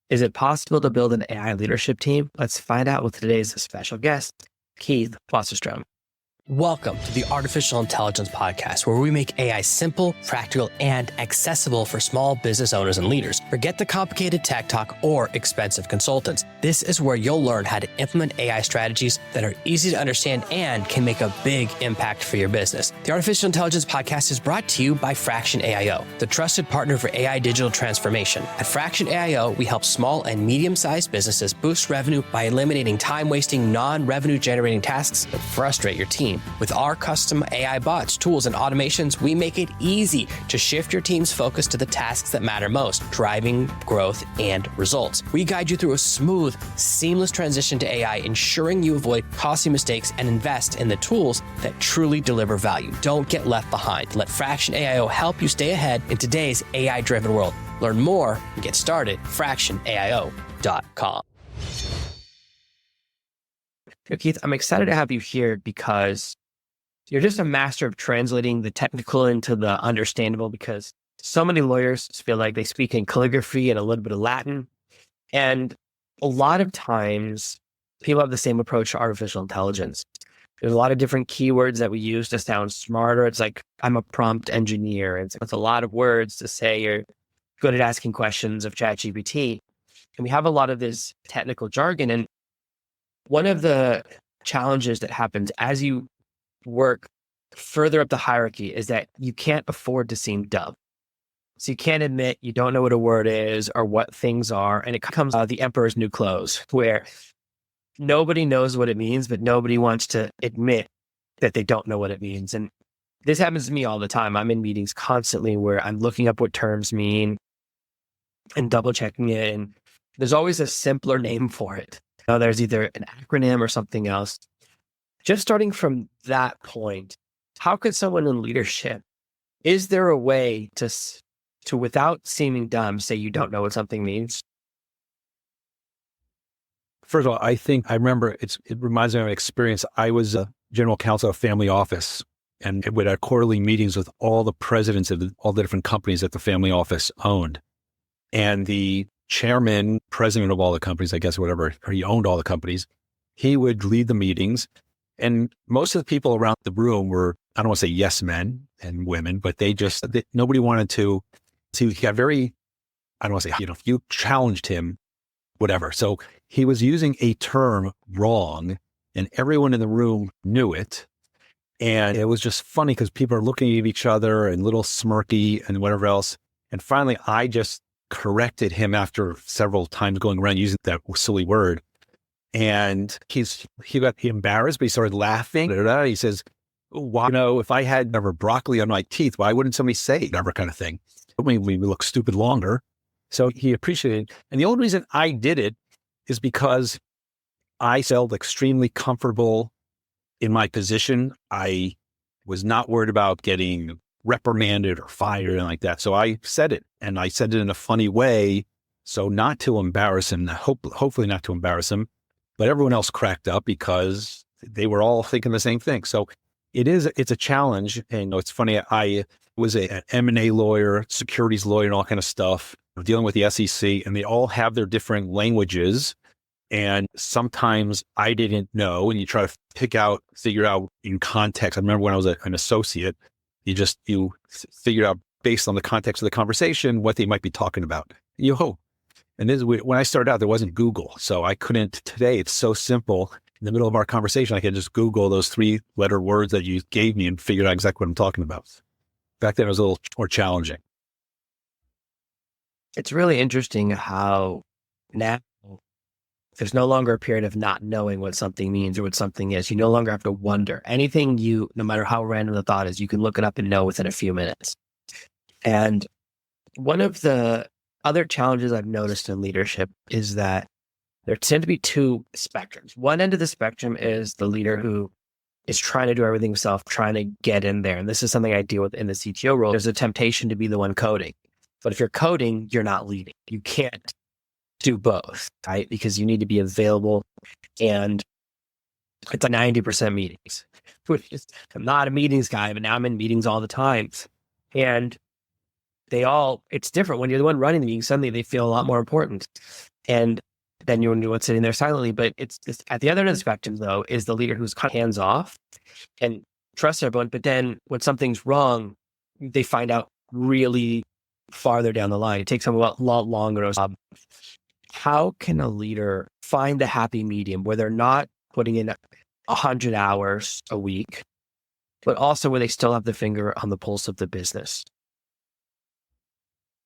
Is it possible to build an AI leadership team? Let's find out with today's special guest, Keith Wasserstrom. Welcome to the Artificial Intelligence Podcast, where we make AI simple, practical, and accessible for small business owners and leaders. Forget the complicated tech talk or expensive consultants. This is where you'll learn how to implement AI strategies that are easy to understand and can make a big impact for your business. The Artificial Intelligence Podcast is brought to you by Fraction AIO, the trusted partner for AI digital transformation. At Fraction AIO, we help small and medium-sized businesses boost revenue by eliminating time-wasting, non-revenue generating tasks that frustrate your team. With our custom AI bots, tools, and automations, we make it easy to shift your team's focus to the tasks that matter most, driving growth and results. We guide you through a smooth, seamless transition to AI, ensuring you avoid costly mistakes and invest in the tools that truly deliver value. Don't get left behind. Let Fraction AIO help you stay ahead in today's AI-driven world. Learn more and get started at fractionaio.com. Keith, I'm excited to have you here because you're just a master of translating the technical into the understandable, because so many lawyers feel like they speak in calligraphy and a little bit of Latin. And a lot of times people have the same approach to artificial intelligence. There's a lot of different keywords that we use to sound smarter. It's like, I'm a prompt engineer. It's a lot of words to say you're good at asking questions of ChatGPT. And we have a lot of this technical jargon. And one of the challenges that happens as you work further up the hierarchy is that you can't afford to seem dumb. So you can't admit you don't know what a word is or what things are. And it comes the emperor's new clothes, where nobody knows what it means, but nobody wants to admit that they don't know what it means. And this happens to me all the time. I'm in meetings constantly where I'm looking up what terms mean and double checking it. And there's always a simpler name for it. There's either an acronym or something else. Just starting from that point, how could someone in leadership, is there a way to without seeming dumb, say you don't know what something means? First of all, I remember it reminds me of an experience. I was a general counsel of a family office, and we had quarterly meetings with all the presidents of all the different companies that the family office owned. And the chairman, president of all the companies, I guess, whatever, or he owned all the companies, he would lead the meetings. And most of the people around the room were, I don't want to say yes men and women, but nobody wanted to see. He got very, I don't want to say, if you challenged him, whatever. So he was using a term wrong and everyone in the room knew it. And it was just funny because people are looking at each other and a little smirky and whatever else. And finally, I just corrected him after several times going around using that silly word. And he got embarrassed, but he started laughing. He says, "Why, if I had never broccoli on my teeth, why wouldn't somebody say never?" kind of thing. I mean, we look stupid longer. So he appreciated it. And the only reason I did it is because I felt extremely comfortable in my position. I was not worried about getting reprimanded or fired and like that. So I said it, and I said it in a funny way. So not to embarrass him, hopefully not to embarrass him, but everyone else cracked up because they were all thinking the same thing. So it's a challenge. And it's funny. I was an M&A lawyer, securities lawyer, and all kind of stuff, dealing with the SEC, and they all have their different languages. And sometimes I didn't know, and you try to figure out in context. I remember when I was an associate, you figured out based on the context of the conversation what they might be talking about. You hope. And when I started out, there wasn't Google. So I couldn't. Today, it's so simple. In the middle of our conversation, I can just Google those 3-letter words that you gave me and figure out exactly what I'm talking about. Back then, it was a little more challenging. It's really interesting how now there's no longer a period of not knowing what something means or what something is. You no longer have to wonder. Anything no matter how random the thought is, you can look it up and know within a few minutes. And one of the other challenges I've noticed in leadership is that there tend to be two spectrums. One end of the spectrum is the leader who is trying to do everything himself, trying to get in there. And this is something I deal with in the CTO role. There's a temptation to be the one coding. But if you're coding, you're not leading. You can't do both, right? Because you need to be available. And it's like 90% meetings. I'm not a meetings guy, but now I'm in meetings all the time. And it's different. When you're the one running the meeting, suddenly they feel a lot more important. And then you're the one sitting there silently. But it's at the other end of the spectrum, though, is the leader who's kind of hands off and trusts everyone. But then when something's wrong, they find out really farther down the line. It takes them a lot longer. How can a leader find the happy medium where they're not putting in 100 hours a week, but also where they still have the finger on the pulse of the business?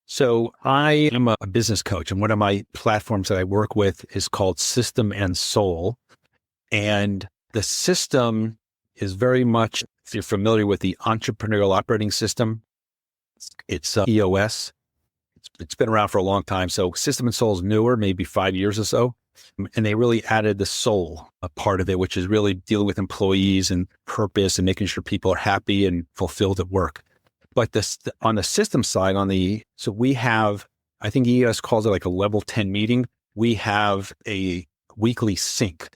So I am a business coach, and one of my platforms that I work with is called System and Soul. And the system is very much, if you're familiar with the entrepreneurial operating system, it's EOS. It's been around for a long time. So System and Soul is newer, maybe 5 years or so. And they really added the soul, a part of it, which is really dealing with employees and purpose and making sure people are happy and fulfilled at work. But on the system side, so we have, I think EOS calls it like a level 10 meeting. We have a weekly sync.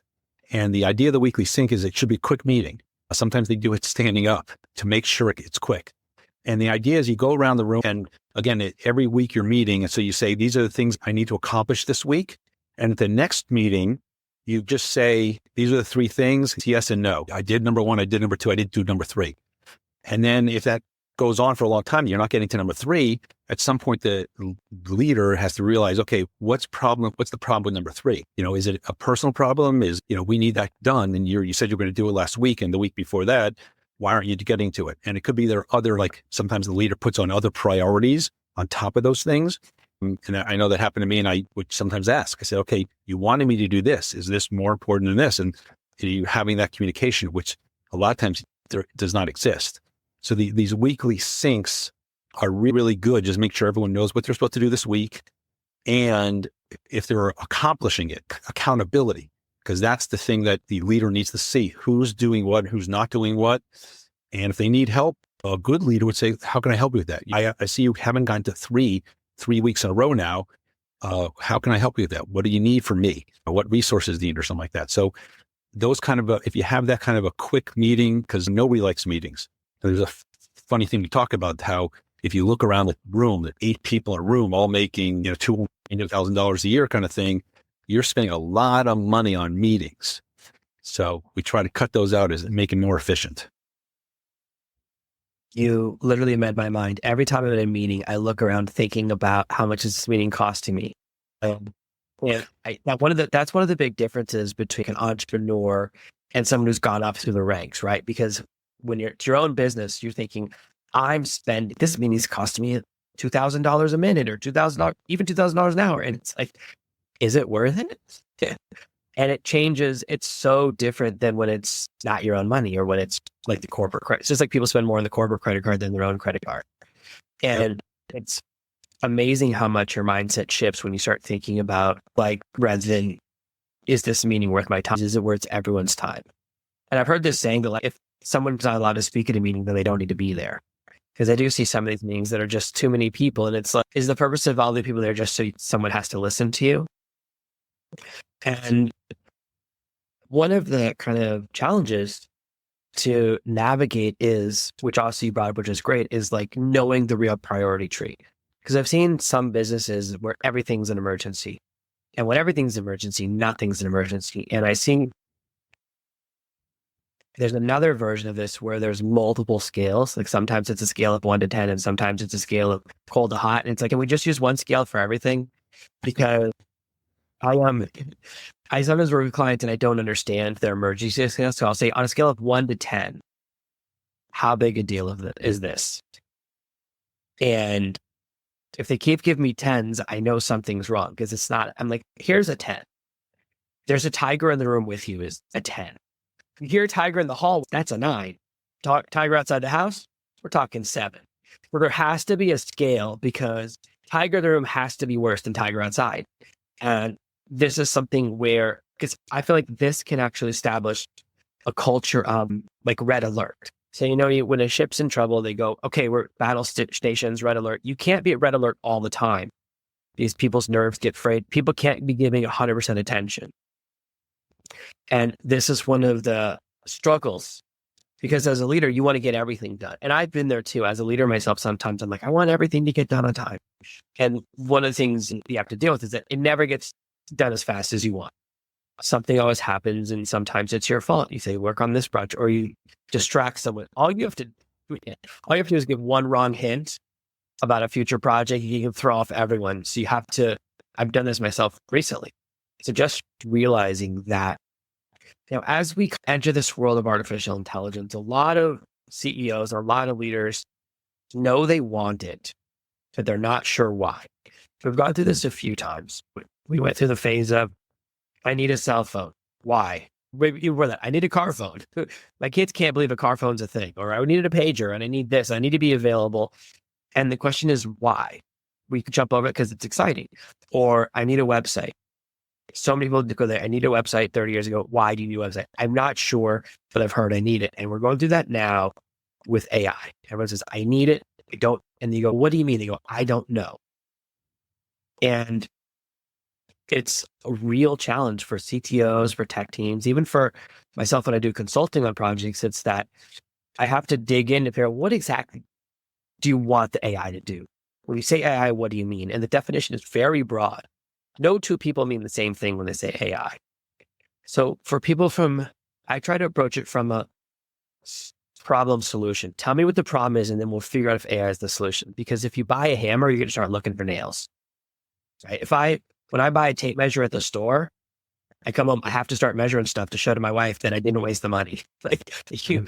And the idea of the weekly sync is it should be a quick meeting. Sometimes they do it standing up to make sure it's quick. And the idea is you go around the room, and again, every week you're meeting. And so you say, these are the things I need to accomplish this week. And at the next meeting, you just say, these are the 3 things, it's yes and no. I did number 1, I did number 2, I didn't do number 3. And then if that goes on for a long time, you're not getting to number 3, at some point the leader has to realize, okay, what's the problem with number 3? Is it a personal problem? We need that done. And you said you were going to do it last week and the week before that. Why aren't you getting to it? And it could be there are other, like sometimes the leader puts on other priorities on top of those things. And I know that happened to me, and I would sometimes ask, I said, okay, you wanted me to do this. Is this more important than this? And are you having that communication, which a lot of times there does not exist. So these weekly syncs are really good. Just make sure everyone knows what they're supposed to do this week. And if they're accomplishing it, accountability, because that's the thing that the leader needs to see, who's doing what, who's not doing what. And if they need help, a good leader would say, how can I help you with that? I see you haven't gotten to three weeks in a row now. How can I help you with that? What do you need from me? What resources do you need, or something like that? So those kind of, if you have that kind of a quick meeting, because nobody likes meetings. There's a funny thing to talk about, how if you look around the room, that 8 people in a room all making, $200,000 a year kind of thing, you're spending a lot of money on meetings. So we try to cut those out as make them more efficient. You literally read my mind. Every time I'm in a meeting, I look around thinking about how much is this meeting costing me. That's one of the big differences between an entrepreneur and someone who's gone up through the ranks, right? Because when it's your own business, you're thinking, this meeting's costing me $2,000 a minute, or $2,000, even $2,000 an hour. And it's like, is it worth it? And it changes. It's so different than when it's not your own money, or when it's like the corporate credit. It's just like people spend more on the corporate credit card than their own credit card. And It's amazing how much your mindset shifts when you start thinking about, like, rather than, is this meeting worth my time? Is it worth everyone's time? And I've heard this saying that, like, if someone's not allowed to speak at a meeting, then they don't need to be there. Because I do see some of these meetings that are just too many people. And it's like, is the purpose of all the people there just so someone has to listen to you? And one of the kind of challenges to navigate is, which also you brought up, which is great, is like knowing the real priority tree. Because I've seen some businesses where everything's an emergency. And when everything's an emergency, nothing's an emergency. And I see there's another version of this where there's multiple scales. Like sometimes it's a scale of 1 to 10, and sometimes it's a scale of cold to hot. And it's like, can we just use one scale for everything? Because I sometimes work with clients and I don't understand their emergency scale. So I'll say, on a scale of 1 to 10, how big a deal is this? And if they keep giving me 10s, I know something's wrong, because it's not. I'm like, here's a 10. There's a tiger in the room with you is a 10. You hear a tiger in the hall, that's a 9. Tiger outside the house, we're talking 7. Where there has to be a scale, because tiger in the room has to be worse than tiger outside. And this is something where, because I feel like this can actually establish a culture of like red alert. So, when a ship's in trouble, they go, okay, we're battle stations, red alert. You can't be at red alert all the time, because people's nerves get frayed. People can't be giving 100% attention. And this is one of the struggles, because as a leader, you want to get everything done. And I've been there too. As a leader myself, sometimes I'm like, I want everything to get done on time. And one of the things you have to deal with is that it never gets done as fast as you want. Something always happens, and sometimes it's your fault. You say, work on this project, or you distract someone. All you have to do is give one wrong hint about a future project. You can throw off everyone. So you have to, I've done this myself recently. So just realizing that, as we enter this world of artificial intelligence, a lot of CEOs, a lot of leaders know they want it, but they're not sure why. We've gone through this a few times. We went through the phase of, I need a cell phone. Why? I need a car phone. My kids can't believe a car phone's a thing. Or I needed a pager and I need this. I need to be available. And the question is why? We could jump over it because it's exciting. Or I need a website. So many people go there. I need a website 30 years ago. Why do you need a website? I'm not sure, but I've heard I need it. And we're going through that now with AI. Everyone says, I need it. I don't. And you go, what do you mean? They go, I don't know. And it's a real challenge for CTOs, for tech teams, even for myself when I do consulting on projects. It's that I have to dig in to figure out what exactly do you want the AI to do? When you say AI, what do you mean? And the definition is very broad. No two people mean the same thing when they say AI. So for people I try to approach it from a problem solution. Tell me what the problem is, and then we'll figure out if AI is the solution. Because if you buy a hammer, you're going to start looking for nails. Right? When I buy a tape measure at the store, I come home, I have to start measuring stuff to show to my wife that I didn't waste the money. You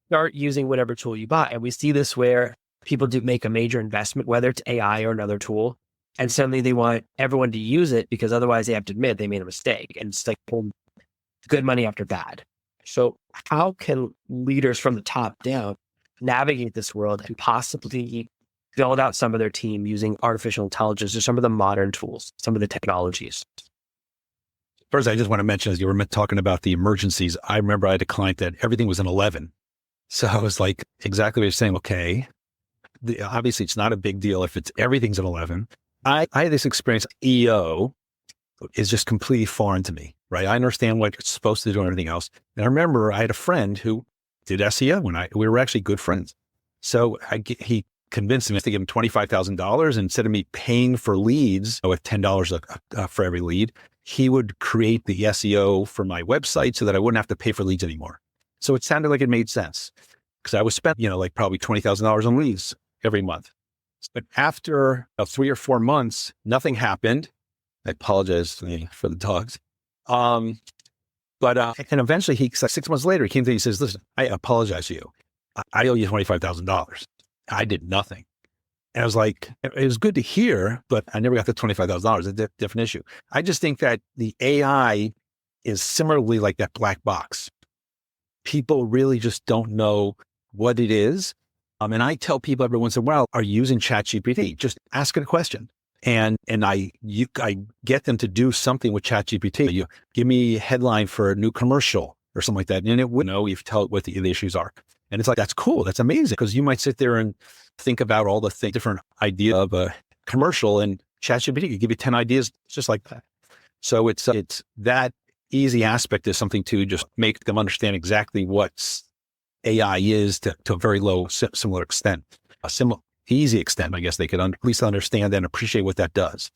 start using whatever tool you buy. And we see this where people do make a major investment, whether it's AI or another tool, and suddenly they want everyone to use it because otherwise they have to admit they made a mistake. And it's like pulling good money after bad. So how can leaders from the top down navigate this world and possibly build out some of their team using artificial intelligence or some of the modern tools, some of the technologies? First, I just want to mention, as you were talking about the emergencies, I remember I had a client that everything was an 11. So I was like, exactly what you're saying. Okay, obviously it's not a big deal if everything's an 11. I had this experience. EO is just completely foreign to me, right? I understand what it's supposed to do and everything else. And I remember I had a friend who did SEO when we were actually good friends. So he convinced me to give him $25,000, and instead of me paying for leads with $10 for every lead, he would create the SEO for my website so that I wouldn't have to pay for leads anymore. So it sounded like it made sense because I was spent, like probably $20,000 on leads every month. But after 3 or 4 months, nothing happened. I apologize for the dogs. And eventually 6 months later, he came to me and he says, listen, I apologize to you. I owe you $25,000. I did nothing. And I was like, it was good to hear, but I never got the $25,000. It's a different issue. I just think that the AI is similarly like that black box. People really just don't know what it is. And I tell people every once in a while, are you using ChatGPT? Just ask it a question. And I get them to do something with ChatGPT. You give me a headline for a new commercial or something like that. And it would know if you tell it what the issues are. And it's like, that's cool. That's amazing. Because you might sit there and think about all the different ideas of a commercial, and ChatGPT could give you 10 ideas just like that. So it's that easy aspect is something to just make them understand exactly what AI is to a very low, similar extent, easy extent, I guess they could at least understand and appreciate what that does.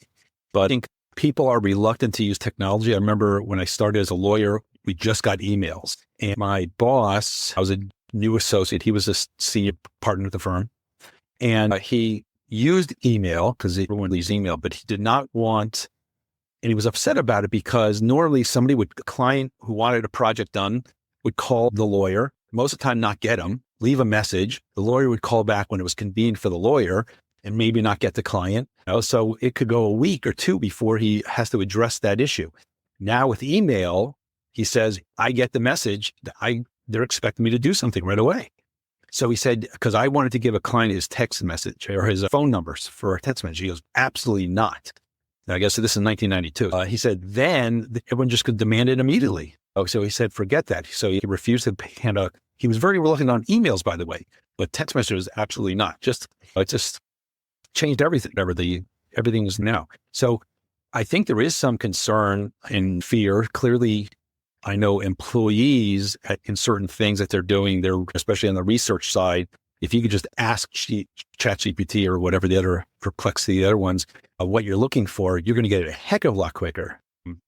But I think people are reluctant to use technology. I remember when I started as a lawyer, we just got emails, and my boss, I was a new associate. He was a senior partner at the firm, and he used email because everyone leaves email, but he did not want, and he was upset about it because normally a client who wanted a project done would call the lawyer, most of the time not get him, leave a message. The lawyer would call back when it was convenient for the lawyer and maybe not get the client. So it could go a week or two before he has to address that issue. Now with email, he says, I get the message. They're expecting me to do something right away. So he said, because I wanted to give a client his text message or his phone numbers for a text message. He goes, absolutely not. Now, I guess this is 1992. He said, then everyone just could demand it immediately. So he said, forget that. So he refused to hand out. He was very reluctant on emails, by the way, but text messages, absolutely not. It just changed everything, everything is now. So I think there is some concern and fear. Clearly, I know employees in certain things that they're doing, especially on the research side, if you could just ask ChatGPT or whatever the other Perplexity, the other ones, what you're looking for, you're going to get it a heck of a lot quicker.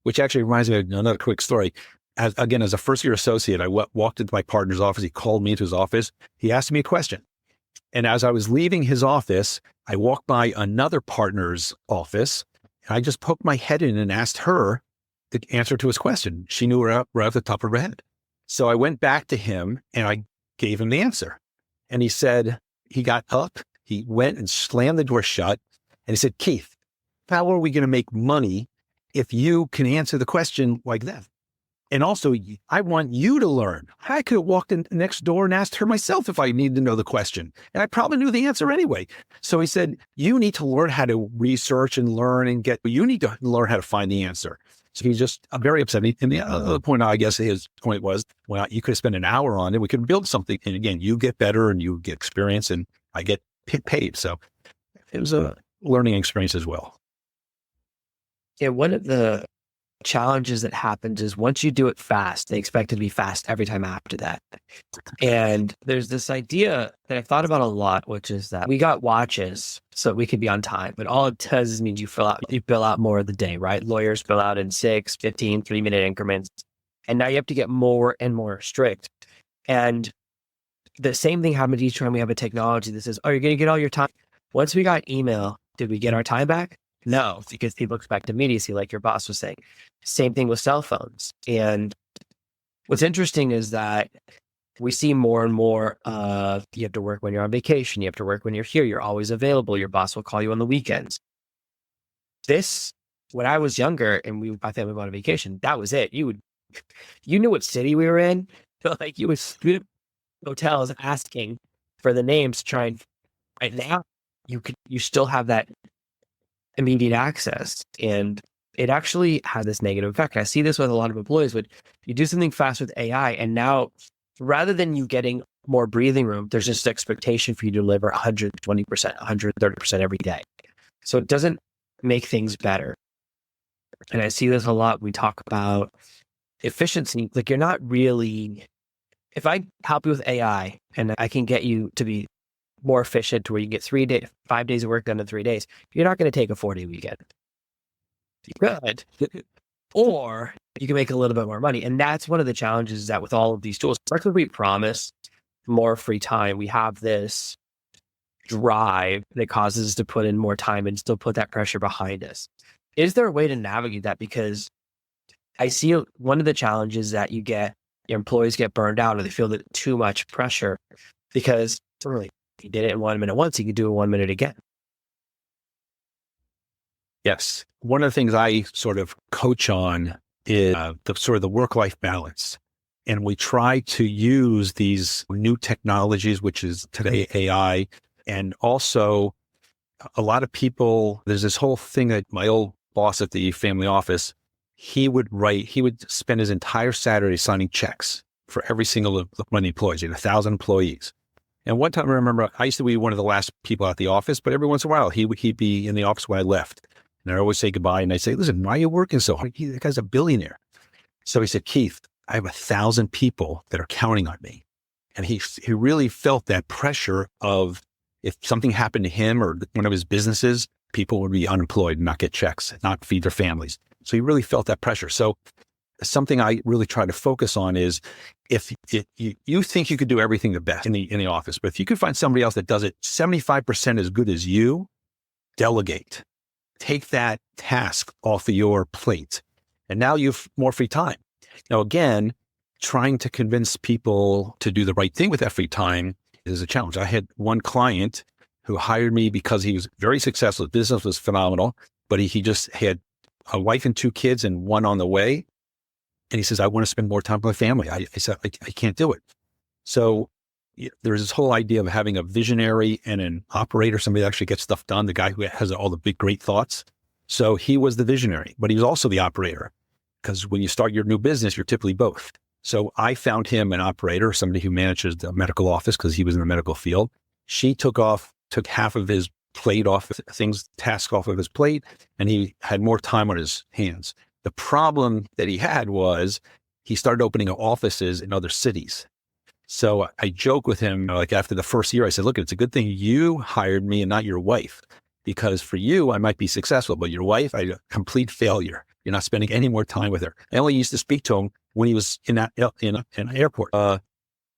which actually reminds me of another quick story. As a first-year associate, I walked into my partner's office. He called me into his office. He asked me a question. And as I was leaving his office, I walked by another partner's office, and I just poked my head in and asked her the answer to his question. She knew right off the top of her head. So I went back to him, and I gave him the answer. And he said, he got up, he went and slammed the door shut, and he said, Keith, how are we going to make money if you can answer the question like that? And also, I want you to learn. I could have walked in next door and asked her myself if I needed to know the question. And I probably knew the answer anyway. So he said, you need to learn how to research and learn and you need to learn how to find the answer. So he's just very upset. And the other point, I guess his point was, well, you could spend an hour on it. We could build something. And again, you get better and you get experience and I get paid. So it was a learning experience as well. Yeah, one of the challenges that happens is once you do it fast, they expect it to be fast every time after that. And there's this idea that I've thought about a lot, which is that we got watches so we could be on time, but all it does is means you bill out more of the day, right? Lawyers bill out in 6, 15, 3-minute increments. And now you have to get more and more strict. And the same thing happens each time we have a technology that says, oh, you're going to get all your time. Once we got email, did we get our time back? No, because people expect immediacy, like your boss was saying. Same thing with cell phones. And what's interesting is that we see more and more of you have to work when you're on vacation. You have to work when you're here. You're always available. Your boss will call you on the weekends. When I was younger and my family went on vacation, that was it. You knew what city we were in. Like you would scoot hotels asking for the names to try and right now you still have that immediate access. And it actually had this negative effect. I see this with a lot of employees. But you do something fast with AI, and now rather than you getting more breathing room, there's just expectation for you to deliver 120%, 130% every day. So it doesn't make things better. And I see this a lot. We talk about efficiency. Like you're not really, if I help you with AI and I can get you to be more efficient to where you get 5 days of work done in 3 days, you're not going to take a 4-day weekend. You could, or you can make a little bit more money. And that's one of the challenges is that with all of these tools, especially if we promise more free time, we have this drive that causes us to put in more time and still put that pressure behind us. Is there a way to navigate that? Because I see one of the challenges that your employees get burned out or they feel that too much pressure because really, he did it in 1 minute once, he could do it in 1 minute again. Yes. One of the things I sort of coach on is the work-life balance. And we try to use these new technologies, which is today AI. And also a lot of people, there's this whole thing that my old boss at the family office, he would spend his entire Saturday signing checks for every single one of the employees. He had 1,000 employees. And one time I remember I used to be one of the last people at the office, but every once in a while he'd be in the office when I left. And I'd always say goodbye. And I'd say, listen, why are you working so hard? That guy's a billionaire. So he said, Keith, I have 1,000 people that are counting on me. And he really felt that pressure of if something happened to him or one of his businesses, people would be unemployed and not get checks, not feed their families. So he really felt that pressure. So something I really try to focus on is if you think you could do everything the best in the office, but if you could find somebody else that does it 75% as good as you, delegate. Take that task off of your plate. And now you have more free time. Now, again, trying to convince people to do the right thing with that free time is a challenge. I had one client who hired me because he was very successful. His business was phenomenal, but he just had a wife and 2 kids and one on the way. And he says, I want to spend more time with my family. I said, I can't do it. So there's this whole idea of having a visionary and an operator, somebody that actually gets stuff done, the guy who has all the big, great thoughts. So he was the visionary, but he was also the operator because when you start your new business, you're typically both. So I found him an operator, somebody who manages the medical office because he was in the medical field. She took half of his plate task off of his plate, and he had more time on his hands. The problem that he had was he started opening up offices in other cities. So I joke with him, like after the first year, I said, look, it's a good thing you hired me and not your wife, because for you, I might be successful, but your wife, I'm a complete failure. You're not spending any more time with her. I only used to speak to him when he was in an airport.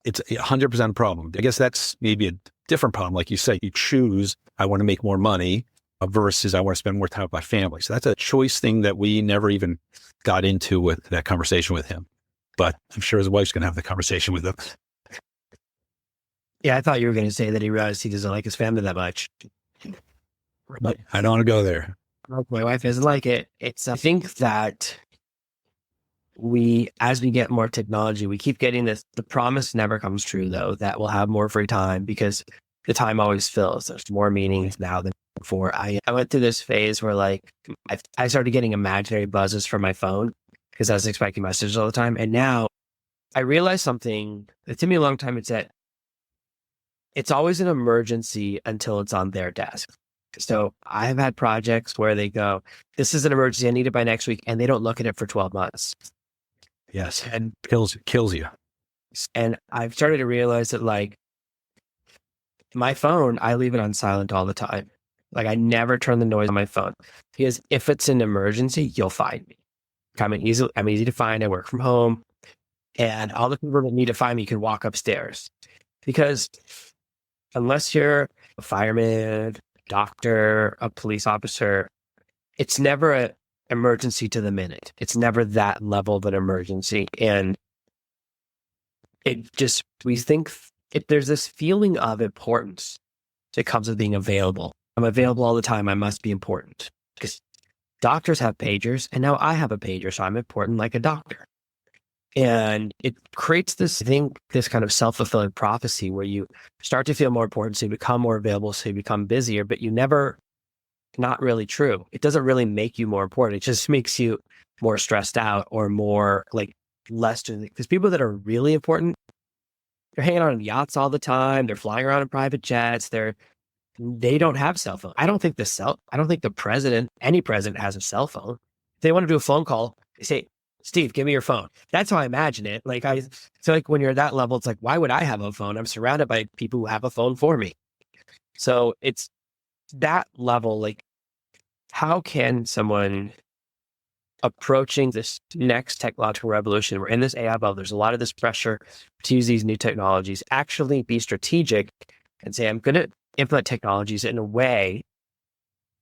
It's 100% a problem. I guess that's maybe a different problem. Like you say, you choose, I want to make more money versus I want to spend more time with my family. So that's a choice thing that we never even got into with that conversation with him. But I'm sure his wife's going to have the conversation with him. Yeah, I thought you were going to say that he realized he doesn't like his family that much. But I don't want to go there. My wife doesn't like it. I think that as we get more technology, we keep getting this. The promise never comes true, though, that we'll have more free time because the time always fills. There's more meetings now than before. I went through this phase where I started getting imaginary buzzes from my phone because I was expecting messages all the time. And now I realized something that took me a long time. It's that it's always an emergency until it's on their desk. So I've had projects where they go, this is an emergency, I need it by next week. And they don't look at it for 12 months. Yes. And kills you. And I've started to realize that my phone, I leave it on silent all the time. I never turn the noise on my phone because if it's an emergency, you'll find me. I'm easy to find. I work from home and all the people that need to find me can walk upstairs because unless you're a fireman, doctor, a police officer, it's never an emergency to the minute. It's never that level of an emergency. And we think if there's this feeling of importance that comes with being available. I'm available all the time. I must be important because doctors have pagers and now I have a pager. So I'm important like a doctor. And it creates this kind of self-fulfilling prophecy where you start to feel more important. So you become more available. So you become busier, but not really true. It doesn't really make you more important. It just makes you more stressed out or more less because people that are really important, they're hanging out on yachts all the time. They're flying around in private jets. They don't have cell phone. I don't think any president has a cell phone. If they want to do a phone call, they say, Steve, give me your phone. That's how I imagine it. So when you're at that level, it's why would I have a phone? I'm surrounded by people who have a phone for me. So it's that level. How can someone approaching this next technological revolution, we're in this AI bubble, there's a lot of this pressure to use these new technologies, actually be strategic and say, I'm going to implement technologies in a way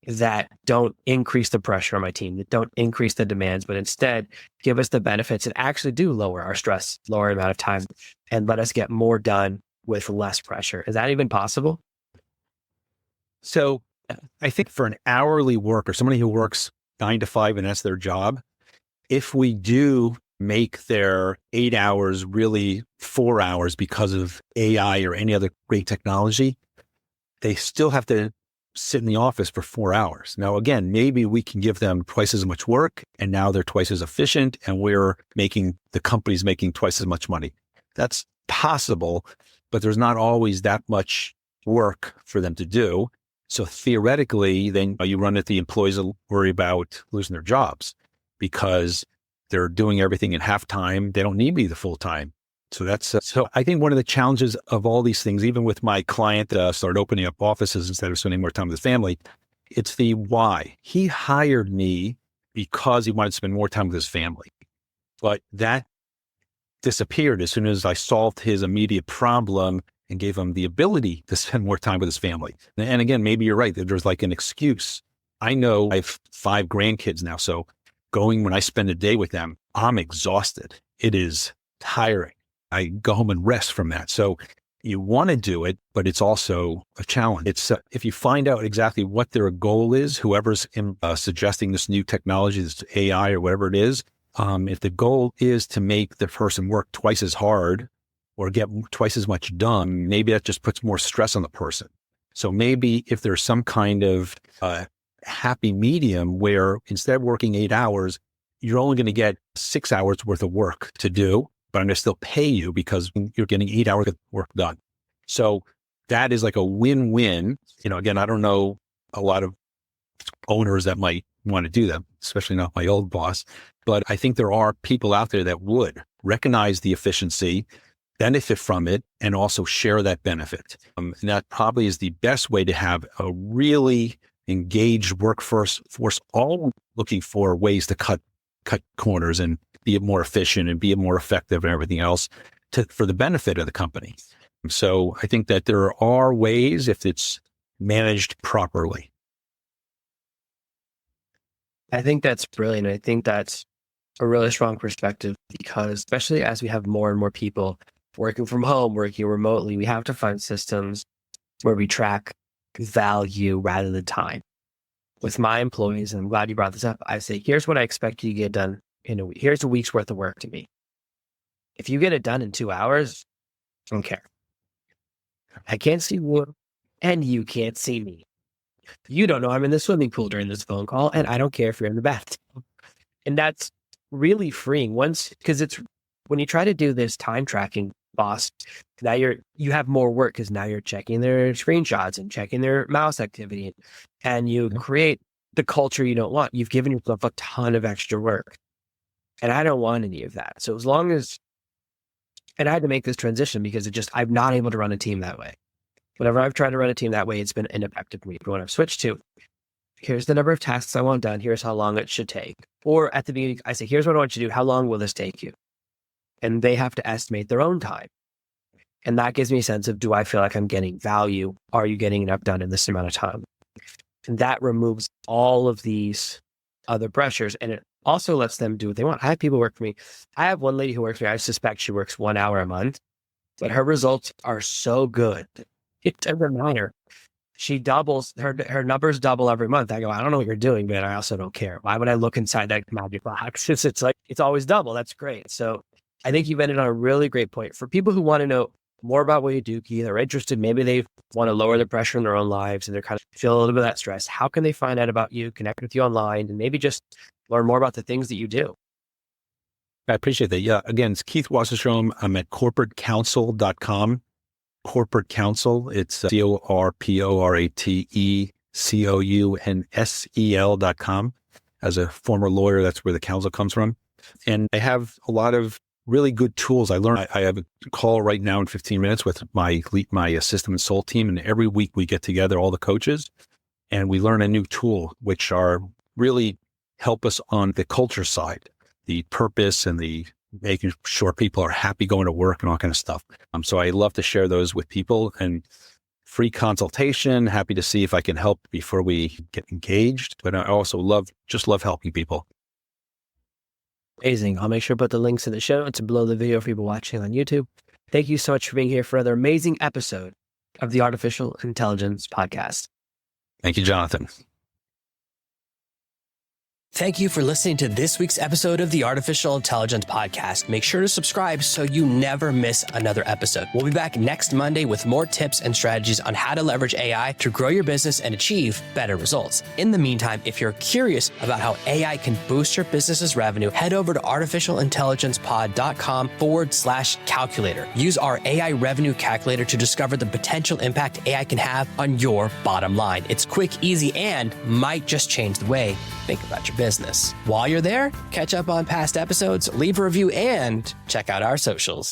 that don't increase the pressure on my team, that don't increase the demands, but instead give us the benefits and actually do lower our stress, lower the amount of time, and let us get more done with less pressure. Is that even possible? So I think for an hourly worker, somebody who works 9 to 5 and that's their job, if we do make their 8 hours really 4 hours because of AI or any other great technology, they still have to sit in the office for 4 hours. Now, again, maybe we can give them twice as much work and now they're twice as efficient and the company's making twice as much money. That's possible, but there's not always that much work for them to do. So theoretically, then you run into the employees will worry about losing their jobs because they're doing everything in half time. They don't need me the full time. So so I think one of the challenges of all these things, even with my client that started opening up offices instead of spending more time with his family, it's the why. He hired me because he wanted to spend more time with his family. But that disappeared as soon as I solved his immediate problem and gave him the ability to spend more time with his family. And again, maybe you're right that there's an excuse. I know I have 5 grandkids now. So when I spend a day with them, I'm exhausted. It is tiring. I go home and rest from that. So you want to do it, but it's also a challenge. It's if you find out exactly what their goal is, whoever's suggesting this new technology, this AI or whatever it is, if the goal is to make the person work twice as hard or get twice as much done, maybe that just puts more stress on the person. So maybe if there's some kind of happy medium where instead of working 8 hours, you're only going to get 6 hours worth of work to do, but I'm going to still pay you because you're getting 8 hours of work done. So that is a win-win. Again, I don't know a lot of owners that might want to do that, especially not my old boss, but I think there are people out there that would recognize the efficiency, benefit from it, and also share that benefit. And that probably is the best way to have a really engaged workforce, all looking for ways to cut cut corners and be more efficient and be more effective and everything else for the benefit of the company. So I think that there are ways if it's managed properly. I think that's brilliant. I think that's a really strong perspective because especially as we have more and more people working from home, working remotely, we have to find systems where we track value rather than time. With my employees, and I'm glad you brought this up, I say, here's what I expect you to get done in a week. Here's a week's worth of work to me. If you get it done in 2 hours, I don't care. I can't see you and you can't see me. You don't know I'm in the swimming pool during this phone call, and I don't care if you're in the bathtub. And that's really freeing because it's when you try to do this time tracking, boss, now you have more work because now you're checking their screenshots and checking their mouse activity, and you create the culture you don't want. You've given yourself a ton of extra work, and I don't want any of that. So as long as, and I had to make this transition because I'm not able to run a team that way. Whenever I've tried to run a team that way, it's been ineffective for me. But when I've switched to, here's the number of tasks I want done, here's how long it should take. Or at the beginning, I say, here's what I want you to do. How long will this take you? And they have to estimate their own time. And that gives me a sense of, do I feel like I'm getting value? Are you getting enough done in this amount of time? And that removes all of these other pressures. And it also lets them do what they want. I have people work for me. I have one lady who works for me. I suspect she works 1 hour a month, but her results are so good. It doesn't matter. She doubles, her numbers double every month. I go, I don't know what you're doing, but I also don't care. Why would I look inside that magic box? It's like, it's always double. That's great. So I think you've ended on a really great point. For people who want to know more about what you do, Keith, they're interested, maybe they want to lower the pressure in their own lives and they're kind of feel a little bit of that stress. How can they find out about you, connect with you online, and maybe just learn more about the things that you do? I appreciate that. Yeah. Again, it's Keith Wasserstrom. I'm at corporatecounsel.com. Corporate Counsel. It's corporatecounsel.com. As a former lawyer, that's where the counsel comes from. And I have a lot of really good tools. I have a call right now in 15 minutes with my system and soul team. And every week we get together, all the coaches, and we learn a new tool, which are really help us on the culture side, the purpose and the making sure people are happy going to work and all kind of stuff. So I love to share those with people, and free consultation. Happy to see if I can help before we get engaged. But I also love helping people. Amazing. I'll make sure to put the links in the show notes and below the video for people watching on YouTube. Thank you so much for being here for another amazing episode of the Artificial Intelligence Podcast. Thank you, Jonathan. Thank you for listening to this week's episode of the Artificial Intelligence Podcast. Make sure to subscribe so you never miss another episode. We'll be back next Monday with more tips and strategies on how to leverage AI to grow your business and achieve better results. In the meantime, if you're curious about how AI can boost your business's revenue, head over to artificialintelligencepod.com/calculator. Use our AI revenue calculator to discover the potential impact AI can have on your bottom line. It's quick, easy, and might just change the way you think about your business. While you're there, catch up on past episodes, leave a review, and check out our socials.